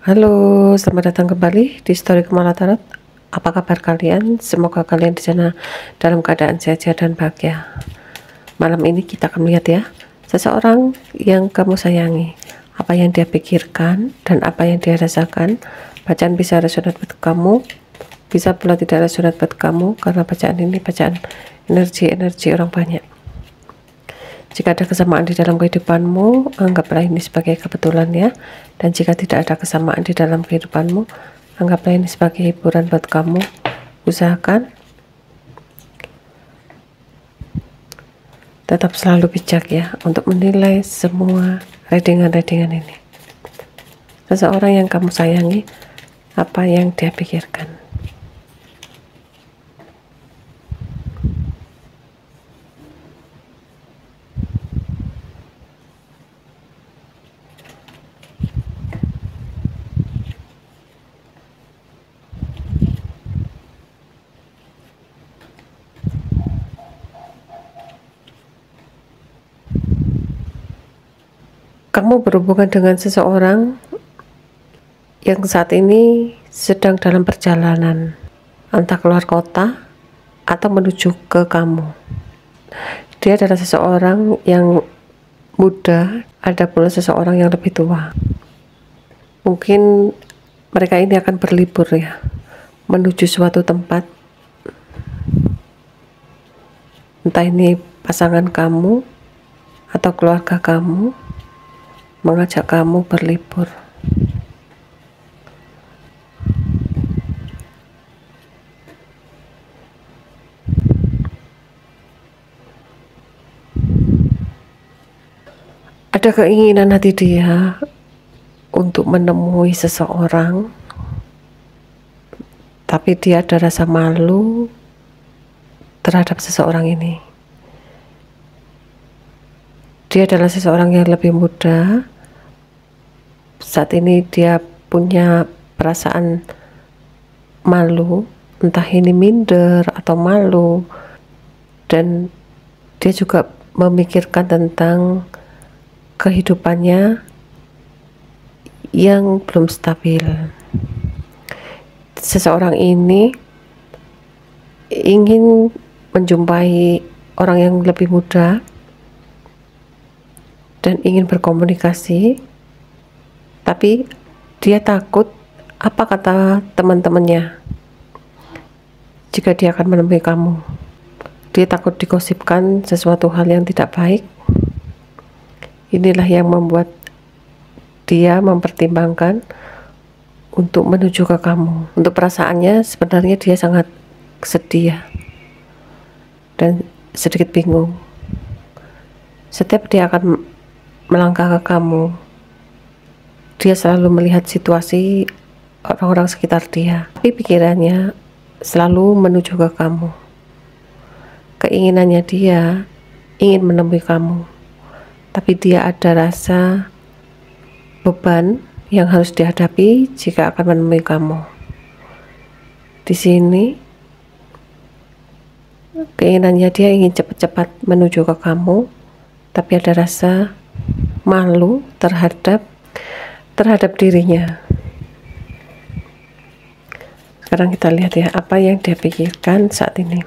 Halo, selamat datang kembali di Story Kumala Tarot. Apa kabar kalian? Semoga kalian di sana dalam keadaan sehat dan bahagia. Malam ini kita akan melihat ya, seseorang yang kamu sayangi, apa yang dia pikirkan dan apa yang dia rasakan. Bacaan bisa resonate buat kamu, bisa pula tidak resonate buat kamu, karena bacaan ini bacaan energi orang banyak. Jika ada kesamaan di dalam kehidupanmu, anggaplah ini sebagai kebetulan ya. Dan jika tidak ada kesamaan di dalam kehidupanmu, anggaplah ini sebagai hiburan buat kamu. Usahakan tetap selalu bijak ya untuk menilai semua readingan-readingan ini. Seseorang yang kamu sayangi, apa yang dia pikirkan. Kamu berhubungan dengan seseorang yang saat ini sedang dalam perjalanan, entah keluar kota atau menuju ke kamu. Dia adalah seseorang yang muda, ada pula seseorang yang lebih tua. Mungkin mereka ini akan berlibur ya, menuju suatu tempat. Entah ini pasangan kamu atau keluarga kamu mengajak kamu berlibur. Ada keinginan hati dia untuk menemui seseorang, tapi dia ada rasa malu terhadap seseorang ini. Dia adalah seseorang yang lebih muda. Saat ini dia punya perasaan malu, entah ini minder atau malu, dan dia juga memikirkan tentang kehidupannya yang belum stabil. Seseorang ini ingin menjumpai orang yang lebih muda dan ingin berkomunikasi, tapi dia takut apa kata teman-temannya jika dia akan menemui kamu. Dia takut digosipkan sesuatu hal yang tidak baik. Inilah yang membuat dia mempertimbangkan untuk menuju ke kamu. Untuk perasaannya sebenarnya dia sangat sedih dan sedikit bingung. Setiap dia akan melangkah ke kamu, dia selalu melihat situasi orang-orang sekitar dia, tapi pikirannya selalu menuju ke kamu. Keinginannya dia ingin menemui kamu, tapi dia ada rasa beban yang harus dihadapi jika akan menemui kamu. Di sini keinginannya dia ingin cepat-cepat menuju ke kamu, tapi ada rasa malu terhadap dirinya. Sekarang kita lihat ya apa yang dia pikirkan saat ini.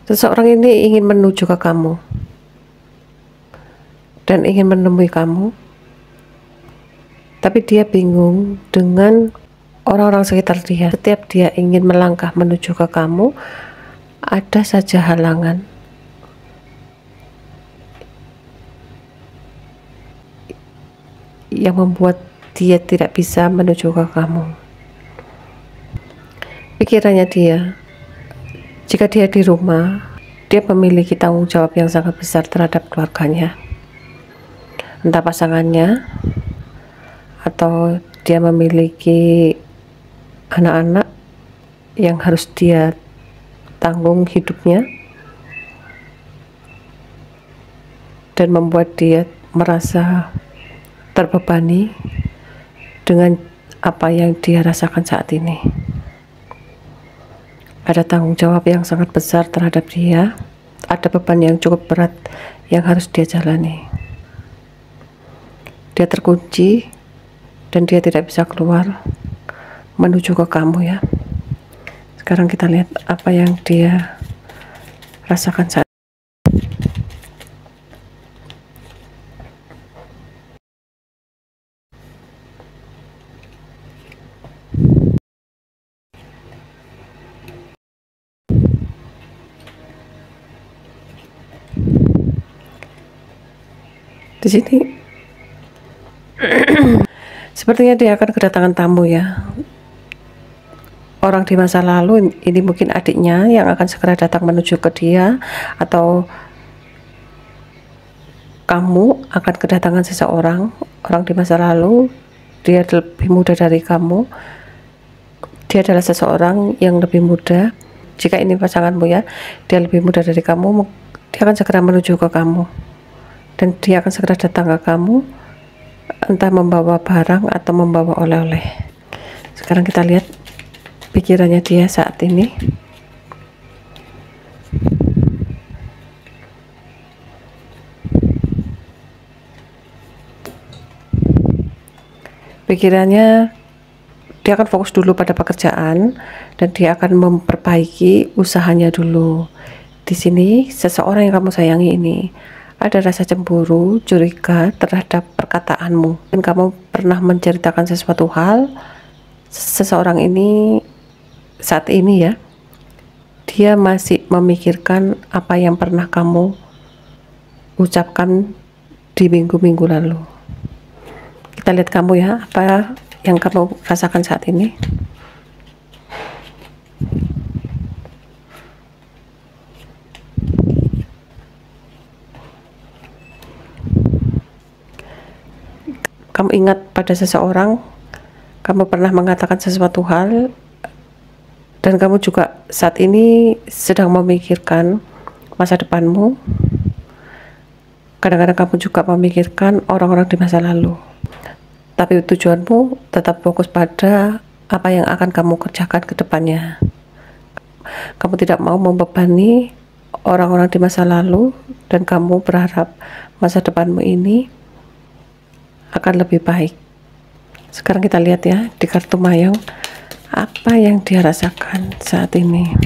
Seseorang ini ingin menuju ke kamu dan ingin menemui kamu, tapi dia bingung dengan orang-orang sekitar dia. Setiap dia ingin melangkah menuju ke kamu, ada saja halangan. Yang membuat dia tidak bisa menuju ke kamu. Pikirannya dia, jika dia di rumah, dia memiliki tanggung jawab yang sangat besar terhadap keluarganya, entah pasangannya atau dia memiliki anak-anak yang harus dia tanggung hidupnya. dan membuat dia merasa terbebani dengan apa yang dia rasakan saat ini. Ada tanggung jawab yang sangat besar terhadap dia, ada beban yang cukup berat yang harus dia jalani. Dia terkunci dan dia tidak bisa keluar menuju ke kamu ya. Sekarang kita lihat apa yang dia rasakan saat di sini. Sepertinya dia akan kedatangan tamu ya. Orang di masa lalu ini mungkin adiknya yang akan segera datang menuju ke dia, atau kamu akan kedatangan seseorang. Orang di masa lalu, dia lebih muda dari kamu. Dia adalah seseorang yang lebih muda. Jika ini pasanganmu ya, dia lebih muda dari kamu, dia akan segera menuju ke kamu. Dan dia akan segera datang ke kamu, entah membawa barang atau membawa oleh-oleh. Sekarang kita lihat pikirannya dia saat ini. Pikirannya, dia akan fokus dulu pada pekerjaan dan dia akan memperbaiki usahanya dulu. Di sini seseorang yang kamu sayangi ini ada rasa cemburu, curiga terhadap perkataanmu. Dan kamu pernah menceritakan sesuatu hal, seseorang ini saat ini ya, dia masih memikirkan apa yang pernah kamu ucapkan di minggu-minggu lalu. Kita lihat kamu ya, apa yang kamu rasakan saat ini. Kamu ingat pada seseorang, kamu pernah mengatakan sesuatu hal, dan kamu juga saat ini sedang memikirkan masa depanmu. Kadang-kadang kamu juga memikirkan orang-orang di masa lalu, tapi tujuanmu tetap fokus pada apa yang akan kamu kerjakan ke depannya. Kamu tidak mau membebani orang-orang di masa lalu, dan kamu berharap masa depanmu ini akan lebih baik. Sekarang kita lihat ya di kartu Mayong, apa yang dia rasakan saat ini.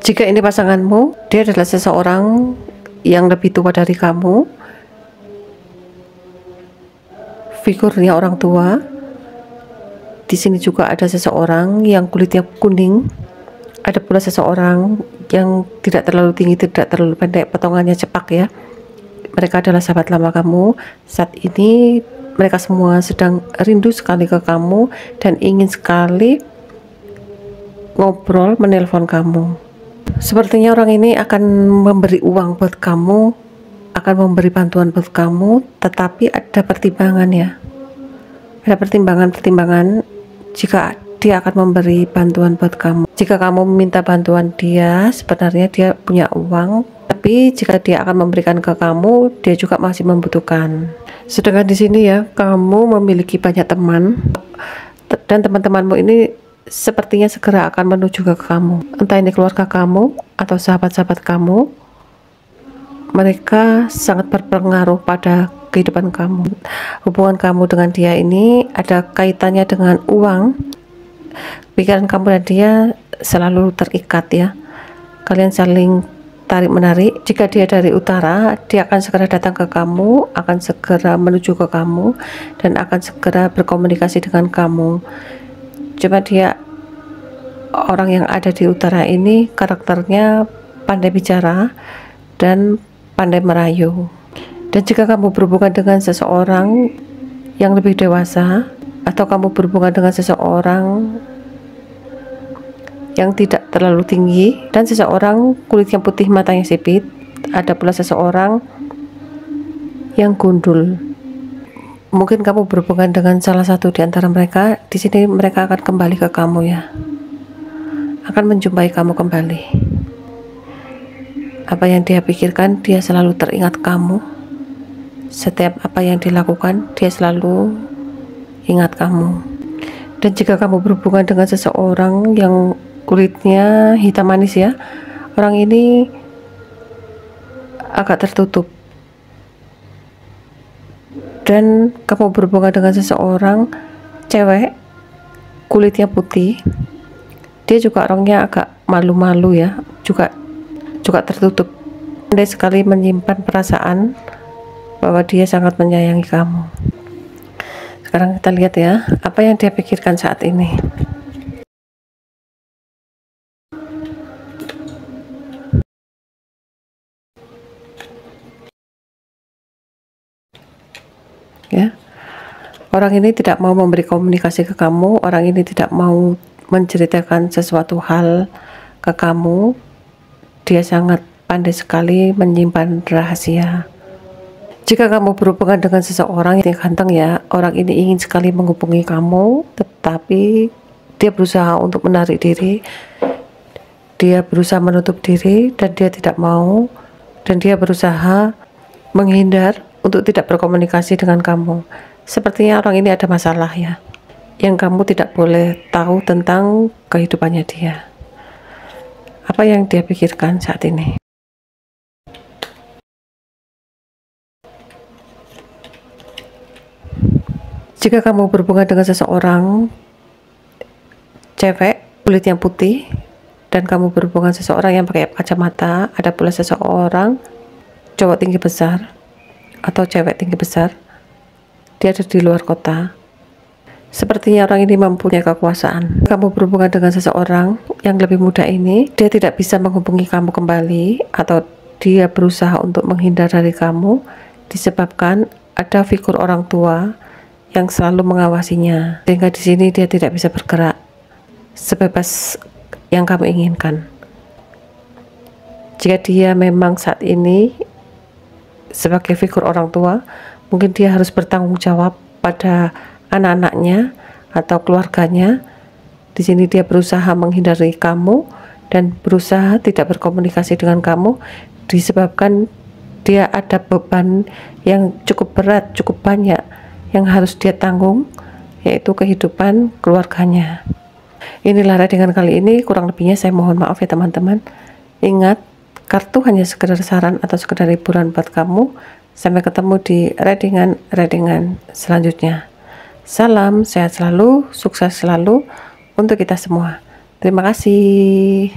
Jika ini pasanganmu, dia adalah seseorang yang lebih tua dari kamu, figurnya orang tua. Di sini juga ada seseorang yang kulitnya kuning, ada pula seseorang yang tidak terlalu tinggi, tidak terlalu pendek, potongannya cepak ya. Mereka adalah sahabat lama kamu. Saat ini mereka semua sedang rindu sekali ke kamu dan ingin sekali ngobrol, menelpon kamu. Sepertinya orang ini akan memberi uang buat kamu, akan memberi bantuan buat kamu, tetapi ada pertimbangan ya. Ada pertimbangan jika dia akan memberi bantuan buat kamu. Jika kamu meminta bantuan dia, sebenarnya dia punya uang, tapi jika dia akan memberikan ke kamu, dia juga masih membutuhkan. Sedangkan di sini ya, kamu memiliki banyak teman, dan teman-temanmu ini sepertinya segera akan menuju ke kamu. Entah ini keluarga kamu atau sahabat-sahabat kamu, mereka sangat berpengaruh pada kehidupan kamu. Hubungan kamu dengan dia ini ada kaitannya dengan uang. Pikiran kamu dan dia selalu terikat ya. Kalian saling tarik-menarik. Jika dia dari utara, dia akan segera datang ke kamu, akan segera menuju ke kamu, dan akan segera berkomunikasi dengan kamu. Cuma dia, orang yang ada di utara ini karakternya pandai bicara dan pandai merayu. Dan jika kamu berhubungan dengan seseorang yang lebih dewasa, atau kamu berhubungan dengan seseorang yang tidak terlalu tinggi, dan seseorang kulitnya putih, matanya sipit, ada pula seseorang yang gundul. Mungkin kamu berhubungan dengan salah satu di antara mereka. Di sini mereka akan kembali ke kamu ya, akan menjumpai kamu kembali. Apa yang dia pikirkan, dia selalu teringat kamu. Setiap apa yang dilakukan, dia selalu ingat kamu. Dan jika kamu berhubungan dengan seseorang yang kulitnya hitam manis ya, orang ini agak tertutup. Dan kamu berhubungan dengan seseorang cewek kulitnya putih, dia juga orangnya agak malu-malu ya, juga tertutup. Dia sekali menyimpan perasaan bahwa dia sangat menyayangi kamu. Sekarang kita lihat ya, apa yang dia pikirkan saat ini. Ya, orang ini tidak mau memberi komunikasi ke kamu. Orang ini tidak mau menceritakan sesuatu hal ke kamu. Dia sangat pandai sekali menyimpan rahasia. Jika kamu berhubungan dengan seseorang yang ganteng ya, orang ini ingin sekali menghubungi kamu, tetapi dia berusaha untuk menarik diri, dia berusaha menutup diri, dan dia tidak mau, dan dia berusaha menghindar untuk tidak berkomunikasi dengan kamu. Sepertinya orang ini ada masalah ya, yang kamu tidak boleh tahu tentang kehidupannya dia. Apa yang dia pikirkan saat ini? Jika kamu berhubungan dengan seseorang cewek kulitnya putih, dan kamu berhubungan seseorang yang pakai kacamata, ada pula seseorang cowok tinggi besar atau cewek tinggi besar, dia ada di luar kota. Sepertinya orang ini mempunyai kekuasaan. Kamu berhubungan dengan seseorang yang lebih muda ini, dia tidak bisa menghubungi kamu kembali, atau dia berusaha untuk menghindar dari kamu disebabkan ada figur orang tua yang selalu mengawasinya, sehingga di sini dia tidak bisa bergerak sebebas yang kamu inginkan. Jika dia memang saat ini sebagai figur orang tua, mungkin dia harus bertanggung jawab pada anak-anaknya atau keluarganya. Di sini dia berusaha menghindari kamu dan berusaha tidak berkomunikasi dengan kamu disebabkan dia ada beban yang cukup berat, cukup banyak yang harus dia tanggung, yaitu kehidupan keluarganya. Inilah readingan kali ini, kurang lebihnya saya mohon maaf ya teman-teman. Ingat, kartu hanya sekedar saran atau sekedar hiburan buat kamu. Sampai ketemu di readingan selanjutnya. Salam sehat selalu, sukses selalu untuk kita semua. Terima kasih.